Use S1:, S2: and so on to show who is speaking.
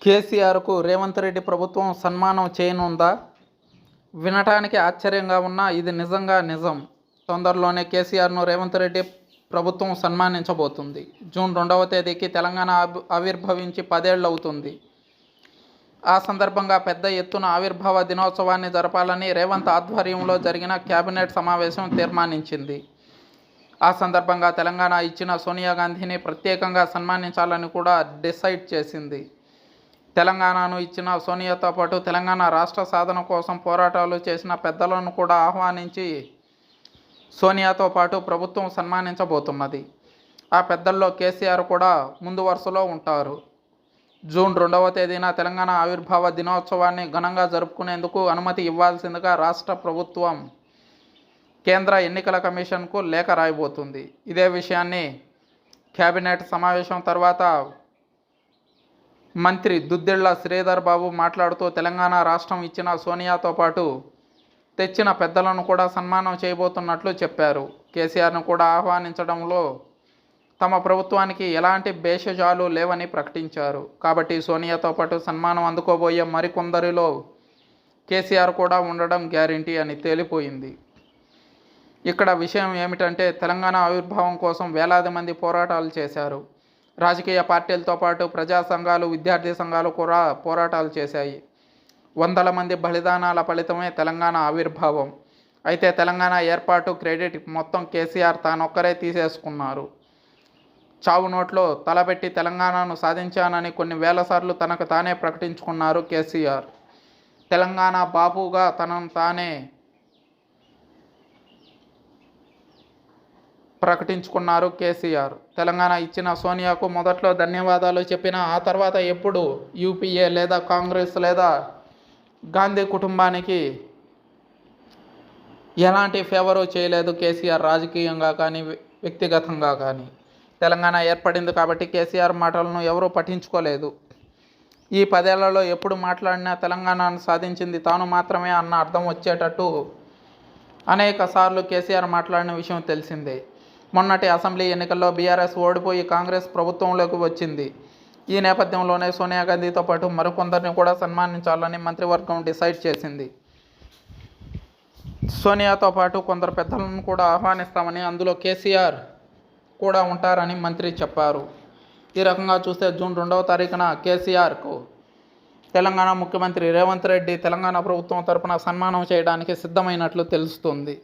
S1: కేసీఆర్కు రేవంత్ రెడ్డి ప్రభుత్వం సన్మానం చేయనుందా? వినటానికి ఆశ్చర్యంగా ఉన్నా ఇది నిజంగా నిజం. తొందరలోనే కేసీఆర్ను రేవంత్ రెడ్డి ప్రభుత్వం సన్మానించబోతుంది. జూన్ 2వ తేదీకి తెలంగాణ ఆవిర్భవించి 10 ఏళ్ళు అవుతుంది. ఆ సందర్భంగా పెద్ద ఎత్తున ఆవిర్భావ దినోత్సవాన్ని జరపాలని రేవంత్ ఆధ్వర్యంలో జరిగిన కేబినెట్ సమావేశం తీర్మానించింది. ఆ సందర్భంగా తెలంగాణ ఇచ్చిన సోనియా గాంధీని ప్రత్యేకంగా సన్మానించాలని కూడా డిసైడ్ చేసింది. తెలంగాణను ఇచ్చిన సోనియాతో పాటు తెలంగాణ రాష్ట్ర సాధన కోసం పోరాటాలు చేసిన పెద్దలను కూడా ఆహ్వానించి సోనియాతో పాటు ప్రభుత్వం సన్మానించబోతున్నది. ఆ పెద్దల్లో కేసీఆర్ కూడా ముందు వరుసలో ఉంటారు. జూన్ 2వ తేదీన తెలంగాణ ఆవిర్భావ దినోత్సవాన్ని ఘనంగా జరుపుకునేందుకు అనుమతి ఇవ్వాల్సిందిగా రాష్ట్ర ప్రభుత్వం కేంద్ర ఎన్నికల కమిషన్కు లేఖ రాయబోతుంది. ఇదే విషయాన్ని కేబినెట్ సమావేశం తర్వాత మంత్రి దుద్దిళ్ల శ్రీధర్ బాబు మాట్లాడుతూ తెలంగాణ రాష్ట్రం ఇచ్చిన సోనియాతో పాటు తెచ్చిన పెద్దలను కూడా సన్మానం చేయబోతున్నట్లు చెప్పారు. కేసీఆర్ను కూడా ఆహ్వానించడంలో తమ ప్రభుత్వానికి ఎలాంటి భేషజాలు లేవని ప్రకటించారు. కాబట్టి సోనియాతో పాటు సన్మానం అందుకోబోయే మరికొందరిలో కేసీఆర్ కూడా ఉండడం గ్యారంటీ అని తేలిపోయింది. ఇక్కడ విషయం ఏమిటంటే తెలంగాణ ఆవిర్భావం కోసం వేలాది మంది పోరాటాలు చేశారు. రాజకీయ పార్టీలతో పాటు ప్రజా సంఘాలు, విద్యార్థి సంఘాలు కూడా పోరాటాలు చేశాయి. వందల మంది బలిదానాల ఫలితమే తెలంగాణ ఆవిర్భావం. అయితే తెలంగాణ ఏర్పాటు క్రెడిట్ మొత్తం కేసీఆర్ తానొక్కరే తీసేసుకున్నారు. చావు నోట్లో తలబెట్టి తెలంగాణను సాధించానని కొన్ని వేల సార్లు తనకు తానే ప్రకటించుకున్నారు కేసీఆర్. తెలంగాణ బాపుగా తనను తానే ప్రకటించుకున్నారు కేసీఆర్. తెలంగాణ ఇచ్చిన సోనియాకు మొదట్లో ధన్యవాదాలు చెప్పినా ఆ తర్వాత ఎప్పుడు యూపీఏ లేదా కాంగ్రెస్ లేదా గాంధీ కుటుంబానికి ఎలాంటి ఫేవరు చేయలేదు కేసీఆర్, రాజకీయంగా కానీ వ్యక్తిగతంగా కానీ. తెలంగాణ ఏర్పడింది కాబట్టి కేసీఆర్ మాటలను ఎవరూ పట్టించుకోలేదు. ఈ 10 ఏళ్లలో ఎప్పుడు మాట్లాడినా తెలంగాణను సాధించింది తాను మాత్రమే అన్న అర్థం వచ్చేటట్టు అనేక సార్లు కేసీఆర్ మాట్లాడిన విషయం తెలిసిందే. మొన్నటి అసెంబ్లీ ఎన్నికల్లో బీఆర్ఎస్ ఓడిపోయి కాంగ్రెస్ ప్రభుత్వంలోకి వచ్చింది. ఈ నేపథ్యంలోనే సోనియా గాంధీతో పాటు మరికొందరిని కూడా సన్మానించాలని మంత్రివర్గం డిసైడ్ చేసింది. సోనియాతో పాటు కొందరు పెద్దలను కూడా ఆహ్వానిస్తామని, అందులో కేసీఆర్ కూడా ఉంటారని మంత్రి చెప్పారు. ఈ రకంగా చూస్తే జూన్ 2వ తారీఖున కేసీఆర్కు తెలంగాణ ముఖ్యమంత్రి రేవంత్ రెడ్డి తెలంగాణ ప్రభుత్వం తరపున సన్మానం చేయడానికి సిద్ధమైనట్లు తెలుస్తుంది.